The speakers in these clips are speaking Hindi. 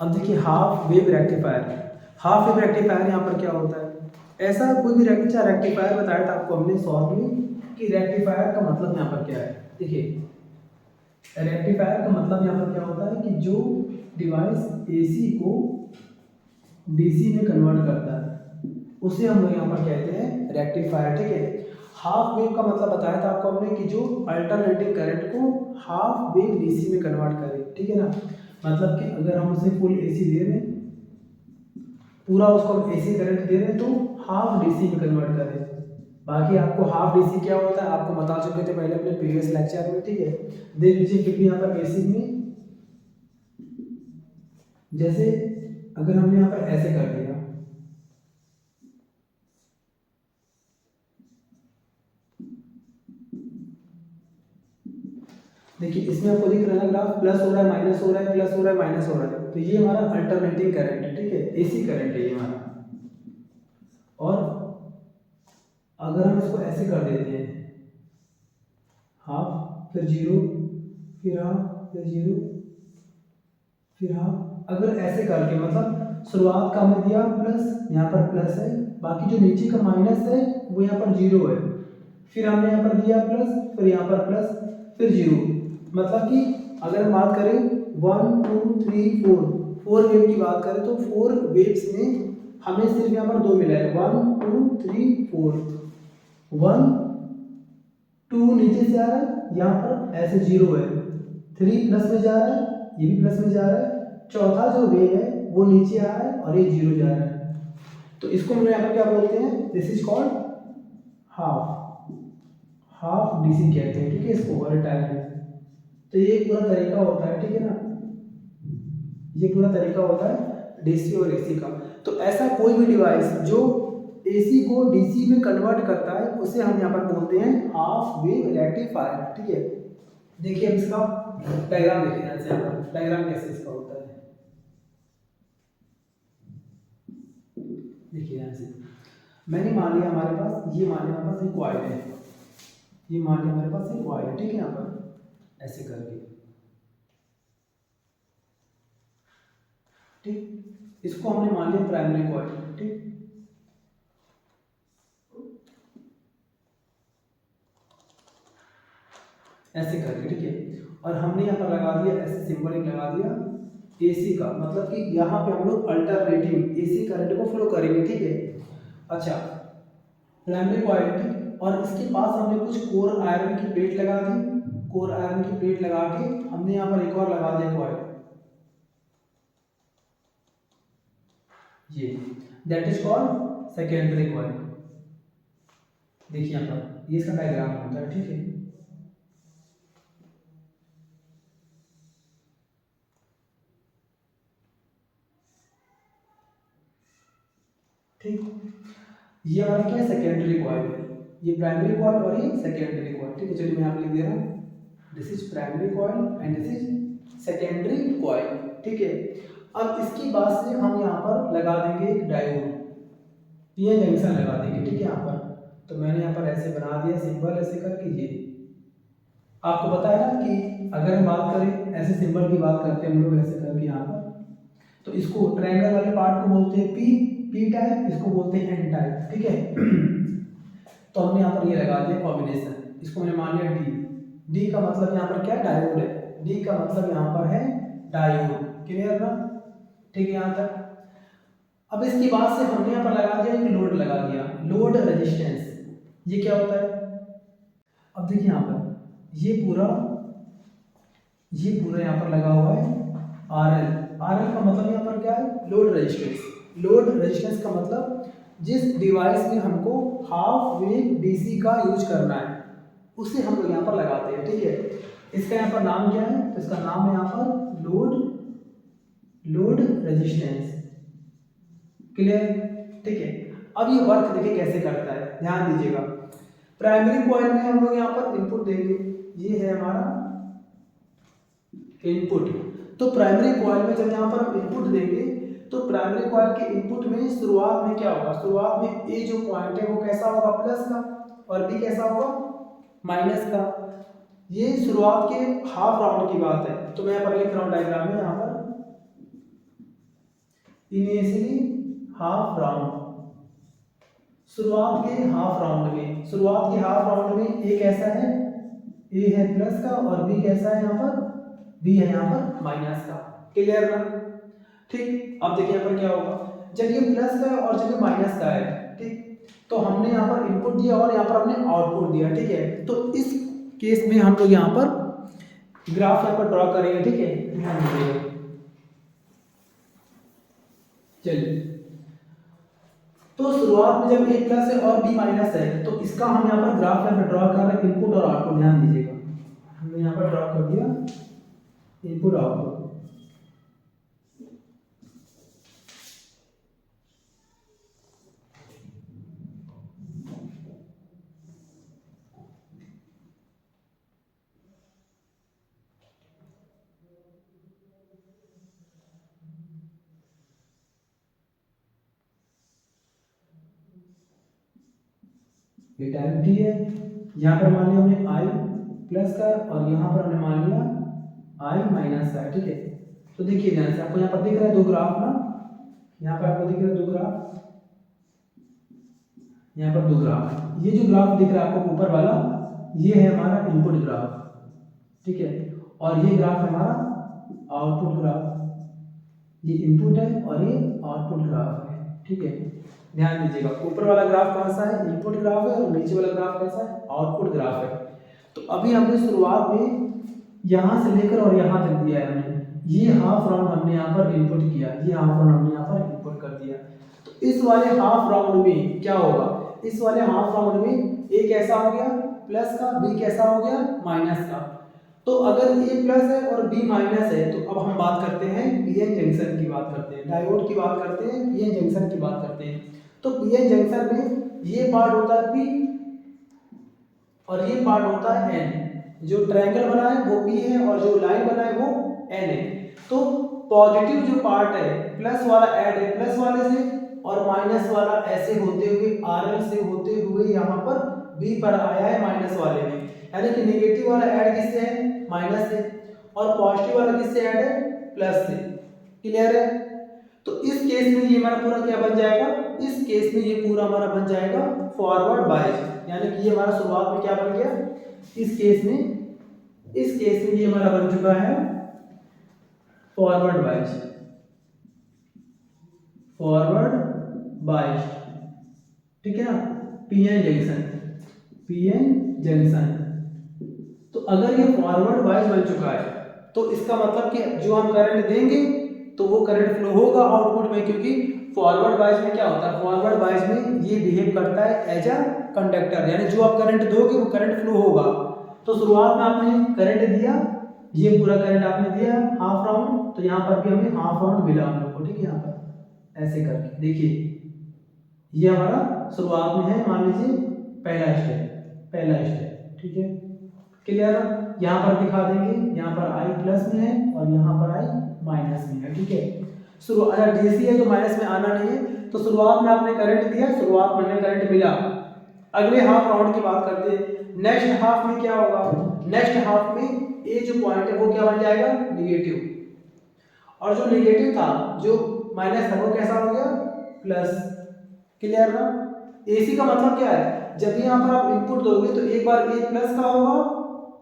अब देखिए half wave rectifier, half wave rectifier यहाँ पर क्या होता है, ऐसा कोई भी रेक्टिफायर बताया था आपको हमने शॉर्ट में कि रेक्टिफायर का मतलब यहाँ पर क्या है। देखिए रेक्टिफायर का मतलब यहाँ पर क्या होता है कि जो डिवाइस एसी को डीसी में कन्वर्ट करता है उसे हम लोग यहाँ पर कहते हैं रेक्टिफायर। ठीक है, हाफ वेव का मतलब बताया था आपको हमने कि जो अल्टरनेटिंग करंट को हाफ वेव डीसी में कन्वर्ट करे। ठीक है ना, मतलब कि अगर हम उसे फुल एसी दे रहे हैं, पूरा उसको हम एसी करंट दे रहे हैं तो हाफ डीसी में कन्वर्ट करें। बाकी आपको हाफ डीसी क्या होता है आपको बता चुके थे पहले अपने प्रीवियस लेक्चर में। ठीक है, देख लीजिए फिर भी यहाँ पर एसी में जैसे अगर हमने यहाँ पर ऐसे कर दिया, देखिए इसमें आपको दिख रहा है ग्राफ, प्लस हो रहा है माइनस हो रहा है, प्लस हो रहा है माइनस हो रहा है, तो ये हमारा अल्टरनेटिंग करंट है। ठीक है, एसी करंट है ये हमारा। और अगर हम इसको ऐसे कर देते हैं हाफ फिर जीरो फिर हाफ फिर जीरो फिर हाफ, अगर ऐसे करके मतलब शुरुआत का हमने दिया प्लस, यहाँ पर प्लस है, बाकी जो नीचे का माइनस है वो यहाँ पर जीरो है, फिर हमने यहाँ पर दिया प्लस, फिर यहाँ पर प्लस, फिर जीरो, मतलब कि अगर हम बात करें 1 2 3 4 फोर वेव की बात करें तो फोर वेव्स में हमें सिर्फ यहाँ पर दो मिला है, 1 2 3 4, 1 2 नीचे से आ रहा है, यहाँ पर ऐसे जीरो है, 3 प्लस में जा रहा है, ये भी प्लस में जा रहा है, चौथा जो वेव है वो नीचे आ रहा है और ये जीरो जा रहा है, तो इसको हम यहाँ पर क्या बोलते हैं, this is called half, half DC कहते हैं। ठीक है, इसको ओवर टाइम में, तो ये पूरा तरीका होता है। ठीक है ना, ये पूरा तरीका होता है डीसी और एसी का। तो ऐसा कोई भी डिवाइस जो एसी को डीसी में कन्वर्ट करता है उसे हम यहाँ पर बोलते हैं हाफ वेव रेक्टिफायर। ठीक है, देखिए अब इसका डायग्राम देखिए ध्यान से, यहाँ पर डायग्राम कैसे इसका होता है, देखिए ध्यान से। मैंने मान लिया हमारे पास, ये मान लिया हमारे पास एक कॉइल है, ये मान लिया हमारे पास एक कॉइल है। ठीक है, यहाँ पर ऐसे करके, ठीक, इसको हमने मान लिया प्राइमरी कॉइल। ठीक, ऐसे करके, ठीक है, और हमने यहाँ पर लगा दिया ऐसे सिंबल एक लगा दिया एसी का, मतलब कि यहाँ पे हम लोग अल्टरनेटिंग एसी करंट को फ्लो करेंगे। ठीक है, अच्छा प्राइमरी कॉइल, ठीक, और इसके पास हमने कुछ कोर आयरन की प्लेट लगा दी, कोर आयरन की प्लेट लगा के हमने यहाँ पर एक और लगा दिया कॉइल, ये that is called secondary coil. देखिए यहाँ पर ये इसका डायग्राम होता है। ठीक है, ठीक, ये हमारा क्या है, सेकेंडरी कॉइल, ये प्राइमरी कॉइल और ये सेकेंडरी कॉइल। ठीक है, चलिए मैं यहाँ पे लिख दे रहा हूँ, this is primary coil and this is secondary coil. ठीक है, अब इसके बाद से हम यहाँ पर लगा देंगे एक डायोड, पीएन जंक्शन लगा देंगे। ठीक है, यहाँ पर तो मैंने यहाँ पर ऐसे बना दिया सिंबल ऐसे करके, ये आपको पता है ना कि अगर हम बात करें ऐसे सिंबल की बात करते हैं हम लोग ऐसे करके यहाँ पर, तो इसको ट्रायंगल वाले पार्ट को बोलते हैं पी, पी टाइप, इसको बोलते हैं एन टाइप। ठीक है, तो हमने यहाँ पर ये लगा दिया कॉम्बिनेशन, इसको मैंने मान लिया डी, डी का मतलब यहाँ पर क्या है, डायोड है, डी का मतलब यहाँ पर है डायोड। क्लियर ना, ठीक है यहाँ तक। अब इसके बाद से हमने यहाँ पर लगा दिया एक लोड लगा दिया, लोड रेजिस्टेंस, ये क्या होता है, अब देखिए यहाँ पर ये पूरा यहाँ पर लगा हुआ है आर एल, आर एल का मतलब यहाँ पर क्या है, लोड रेजिस्टेंस, लोड रेजिस्टेंस का मतलब जिस डिवाइस में हमको हाफ वेव डीसी का यूज करना है उसे हम लोग यहाँ पर लगाते हैं। ठीक है, इसका यहाँ पर नाम क्या है, तो इसका नाम है यहाँ पर लोड रेजिस्टेंस। क्लियर, ठीक है, अब ये वर्क देखिए कैसे करता है, ध्यान दीजिएगा। प्राइमरी कॉइल में हम लोग यहाँ पर इनपुट देंगे, ये है हमारा इनपुट, तो प्राइमरी कॉइल में जब यहाँ पर हम इनपुट देंगे तो प्राइमरी कॉइल के इनपुट में शुरुआत में क्या होगा, शुरुआत में ए जो पॉइंट है वो कैसा होगा, प्लस का, और बी कैसा होगा, माइनस का। ये शुरुआत के हाफ राउंड की बात है, तो मैं यहाँ पर लिख रहा हूँ डायग्राम में, यहाँ पर इनिशियली हाफ राउंड, शुरुआत के हाफ राउंड में, शुरुआत के हाफ राउंड में ए कैसा है, ए है प्लस का और बी कैसा है यहाँ पर, बी है यहाँ पर माइनस का। क्लियर ना? ठीक, अब देखिए यहाँ पर क्या होगा, जब ये प्लस का है और जब ये माइनस का है, ठीक, तो हमने यहाँ पर इनपुट दिया और यहाँ पर हमने आउटपुट दिया, ठीक है। तो इस केस में हम लोग यहाँ पर ग्राफ यहाँ पर ड्रॉ करेंगे, ठीक है, ध्यान दीजिएगा। चलिए, तो शुरुआत में जब ए प्लस है और बी माइनस है, तो इसका हम यहाँ पर ग्राफ यहाँ पर ड्रॉ कर रहे हैं, इनपुट और आउटपुट, ध्यान दीजिएगा। हमने यहाँ पर ड्रॉ कर दिया इनपुट आउटपुट। ये टाइम टी है, यहाँ पर मान लिया हमने आई प्लस का और यहाँ पर हमने मान लिया आई माइनस का, ठीक है। तो देखिए ध्यान से, आपको यहाँ पर दिख रहा है दो ग्राफ ना, यहाँ पर आपको दिख रहा है दो ग्राफ, यहाँ पर दो ग्राफ। ये जो ग्राफ दिख रहा है आपको ऊपर वाला, ये है हमारा इनपुट ग्राफ, ठीक है, और ये ग्राफ है हमारा आउटपुट ग्राफ। ये इनपुट है और ये आउटपुट ग्राफ है, ठीक है। ध्यान दीजिएगा, ऊपर वाला ग्राफ कौन सा है, इनपुट ग्राफ है, और नीचे वाला ग्राफ कैसा है, आउटपुट ग्राफ है। तो अभी हमने शुरुआत में यहाँ से लेकर और यहाँ तक दिया है हमने, ये हाफ राउंड हमने यहाँ पर इनपुट किया, ये हाफ राउंड हमने यहाँ पर इनपुट कर दिया। तो इस वाले हाफ राउंड में क्या होगा, इस वाले हाफ राउंड में ए कैसा हो गया प्लस का, बी कैसा हो गया माइनस का। तो अगर ए प्लस है और बी माइनस है, तो अब हम बात करते हैं पीएन जंक्शन की बात करते हैं, डायोड की बात करते हैं, पीएन जंक्शन की बात करते हैं। तो पीएन जंक्शन में ये पार्ट होता है पी और ये पार्ट होता है एन। जो ट्रायंगल बना है वो पी है और जो लाइन बना है वो एन है। तो पॉजिटिव जो पार्ट है प्लस वाला ऐड है प्लस वाले से, और माइनस वाला ऐसे होते हुए आरएल से होते हुए यहाँ पर बी पर आया है माइनस वाले में, यानी कि नेगेटिव वाला ऐड किससे है माइनस से, और पॉजिटिव वाला किससे ऐड है प्लस से। क्लियर है? तो इस केस में ये हमारा पूरा क्या बन जाएगा, इस केस में ये पूरा हमारा बन जाएगा फॉरवर्ड बायस, यानी कि ये हमारा शुरुआत में क्या बन गया, इस केस में ये हमारा बन चुका है फॉरवर्ड बायस, फॉरवर्ड बायस, ठीक है ना, पीएन जंक्शन। तो अगर ये फॉरवर्ड बायस बन चुका है, तो इसका मतलब कि जो हम करंट देंगे तो वो करंट फ्लो होगा आउटपुट में, क्योंकि फॉरवर्ड बायस में क्या होता है, फॉरवर्ड बायस में ये बिहेव करता है एज अ कंडक्टर, यानी जो आप करंट दोगे वो करंट फ्लो होगा। तो शुरुआत में आपने करंट दिया, ये पूरा करंट आपने दिया हाफ राउंड, तो यहाँ पर भी हमें हाफ राउंड मिला हम लोग को, ठीक है। यहाँ पर ऐसे करके देखिए, ये हमारा शुरुआत में है, मान लीजिए पहला स्टेप, ठीक है। क्लियर? यहाँ पर दिखा देंगे, यहाँ पर आई प्लस में है और यहाँ पर आई माइनस में है, ठीक है। शुरुआत डीसी है तो माइनस में आना नहीं है, तो शुरुआत में आपने करंट दिया, शुरुआत में हमें करंट मिला। अगले हाफ राउंड की बात करते हैं, नेक्स्ट हाफ में क्या होगा, नेक्स्ट हाफ में ए जो पॉइंट है वो क्या बन जाएगा निगेटिव, और जो निगेटिव था जो माइनस था वो कैसा हो गया प्लस। क्लियर ना? एसी का मतलब क्या है, जब भी यहाँ पर आप इनपुट दोगे तो एक बार ए प्लस का होगा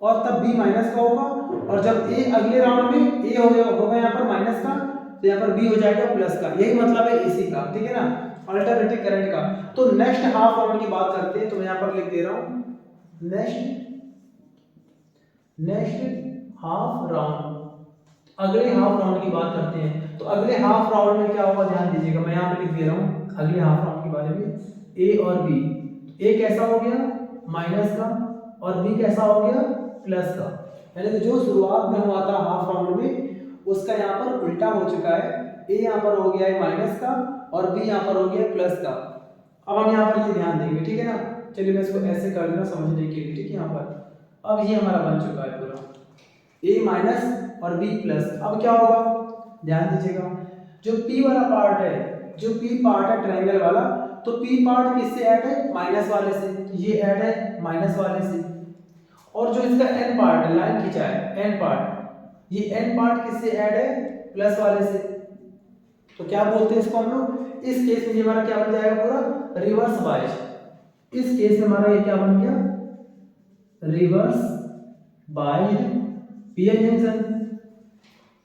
और तब बी माइनस का होगा, और जब ए अगले राउंड में ए होगा यहाँ पर माइनस का, तो यहाँ पर बी हो जाएगा प्लस का। यही मतलब है एसी का, ठीक है ना, अल्टरनेटिंग करंट का। तो नेक्स्ट हाफ राउंड की बात करते हैं, तो मैं यहाँ पर लिख दे रहा हूँ नेक्स्ट हाफ राउंड, अगले हाफ राउंड की बात करते हैं। तो अगले हाफ राउंड में क्या होगा, ध्यान दीजिएगा, मैं यहाँ पे लिख दे रहा हूँ अगले हाफ राउंड के बारे में, ए और बी। ए कैसा हो गया माइनस का और बी कैसा हो गया प्लस का, यानी कि जो शुरुआत में हुआ था हाफ राउंड में उसका यहाँ पर उल्टा हो चुका है। ए यहाँ पर हो गया है माइनस का और बी यहाँ पर हो गया प्लस का। अब हम यहाँ पर ये ध्यान देंगे, ठीक है ना। चलिए मैं इसको ऐसे कर देना समझने के लिए, ठीक है। यहाँ पर अब ये हमारा बन चुका है पूरा ए माइनस और बी प्लस। अब क्या होगा ध्यान दीजिएगा, जो पी वाला पार्ट है, जो पी पार्ट है ट्रायंगल वाला, तो पी पार्ट किससे ऐड है माइनस वाले से, तो ये ऐड है माइनस वाले से। और जो इसका एन पार्ट है, लाइन खींचा है एन पार्ट, ये एन पार्ट किससे ऐड है प्लस वाले से। तो क्या बोलते हैं इसको हम लोग, इस केस में ये हमारा क्या बन जाएगा पूरा रिवर्स बायस। इस केस में हमारा ये क्या बन गया reverse bias PN junction.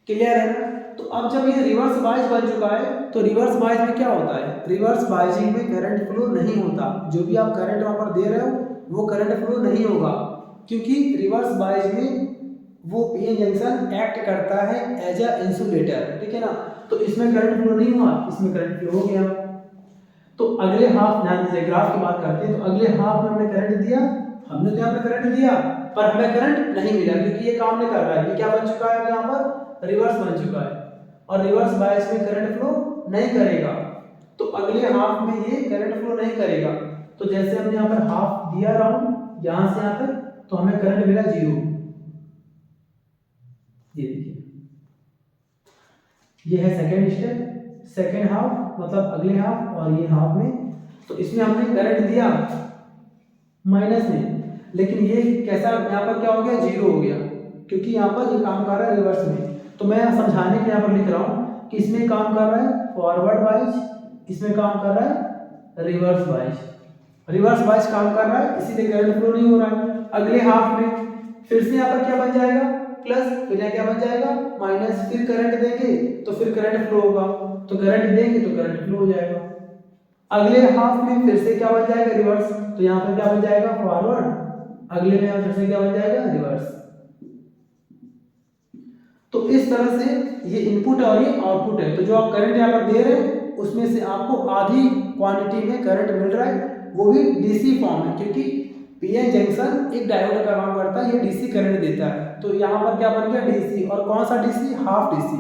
Clear है ना। तो अब जब ये रिवर्स बायस बन चुका है तो रिवर्स बायस में क्या होता है, रिवर्स बायसिंग में करंट फ्लो नहीं होता, जो भी आप करंट वहां पर दे रहे हो वो करंट फ्लो नहीं होगा, क्योंकि रिवर्स बायस में वो पीएन जंक्शन एक्ट करता है एज अ इंसुलेटर, ठीक है ना। तो इसमें करंट फ्लो नहीं हुआ, इसमें करंट फ्लो हो गया। तो अगले हाफ, ध्यान दीजिए ग्राफ की बात करते हैं, तो अगले हाफ में हमने करंट दिया, हमने तो यहाँ पे करंट दिया पर हमें करंट नहीं मिला, क्योंकि ये काम नहीं कर रहा है, ये क्या बन चुका है यहाँ पर रिवर्स बन चुका है, और रिवर्स बायस में करंट फ्लो नहीं करेगा। तो अगले हाफ में ये करंट फ्लो नहीं करेगा। तो जैसे हमने यहाँ पर हाफ दिया राउंड यहाँ से यहाँ तक, तो हमें करंट मिला 0। ये देखिए ये है सेकेंड स्टेप, सेकेंड हाफ मतलब अगले हाफ और ये हाफ में। तो इसमें हमने करंट दिया माइनस में, लेकिन ये कैसा यहाँ पर क्या हो गया 0 हो गया, क्योंकि यहाँ पर ये काम कर रहा है रिवर्स में। तो मैं समझाने के यहाँ पर लिख रहा हूँ कि इसमें काम कर रहा है फॉरवर्ड बायस, इसमें काम कर रहा है रिवर्स बायस। रिवर्स बायस काम कर रहा है इसीलिए करंट फ्लो नहीं हो रहा है। अगले हाफ में फिर से यहाँ पर क्या बन जाएगा प्लस, फिर यहाँ क्या बन जाएगा माइनस, फिर करंट देंगे तो फिर करंट फ्लो होगा, तो करंट देंगे तो करंट फ्लो हो जाएगा। अगले हाफ में फिर से क्या बन जाएगा रिवर्स, तो यहाँ पर क्या बन जाएगा फॉरवर्ड, अगले में फिर से क्या बन जाएगा रिवर्स। तो इस तरह से ये इनपुट और ये आउटपुट है। तो जो आप करंट यहाँ पर दे रहे हैं उसमें से आपको आधी क्वांटिटी में करंट मिल रहा है, वो भी डीसी फॉर्म है, क्योंकि पीएन जंक्शन एक डायोड का काम करता है, ये डीसी करंट देता है। तो यहाँ पर क्या बन गया डीसी, और कौन सा डीसी हाफ डीसी।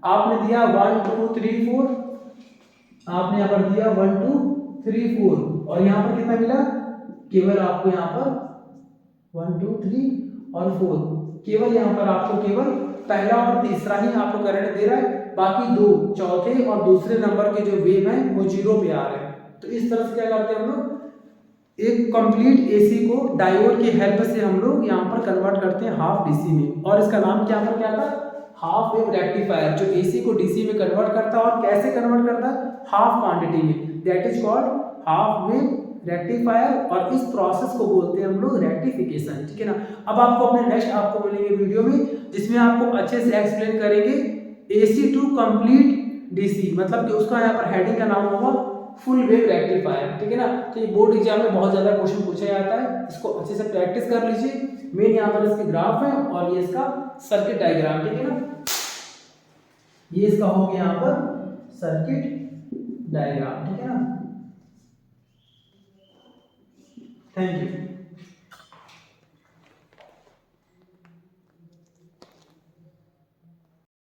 आपने दिया 1 2 3 4, आपने यहाँ पर दिया 1 2 3 4, और यहाँ पर कितना मिला, केवल आपको यहाँ पर 1 2 3 और 4, केवल यहाँ पर आपको केवल पहला और तीसरा ही आपको करंट दे रहा है, बाकी दो चौथे और दूसरे नंबर के जो वेव हैं वो 0 पे आ रहे हैं। तो इस तरह से क्या करते हैं हम लोग, एक कंप्लीट एसी को डायोड की हेल्प से हम लोग यहाँ पर कन्वर्ट करते हैं हाफ डीसी में, और इसका नाम क्या पर क्या था हाफ वेव रेक्टिफायर, जो एसी को डीसी में कन्वर्ट करता है। और कैसे कन्वर्ट करता है, हाफ क्वांटिटी में, that is called half wave rectifier, और इस प्रोसेस को बोलते हैं हम लोग रेक्टिफिकेशन, ठीक है ना। अब आपको अपने नेक्स्ट आपको मिलेंगे वीडियो में जिसमें आपको अच्छे से एक्सप्लेन करेंगे एसी टू कंप्लीट डीसी, मतलब कि उसका यहाँ पर हेडिंग का नाम होगा फुल वेव रेक्टिफायर, ठीक है ना। तो ये बोर्ड एग्जाम में बहुत ज्यादा क्वेश्चन पूछा जाता है, इसको अच्छे से प्रैक्टिस कर लीजिए। मेन यहाँ पर इसके ग्राफ है और ये इसका सर्किट डायग्राम, ठीक है ना, ये इसका हो गया यहाँ पर सर्किट डायग्राम, ठीक है ना। Thank you.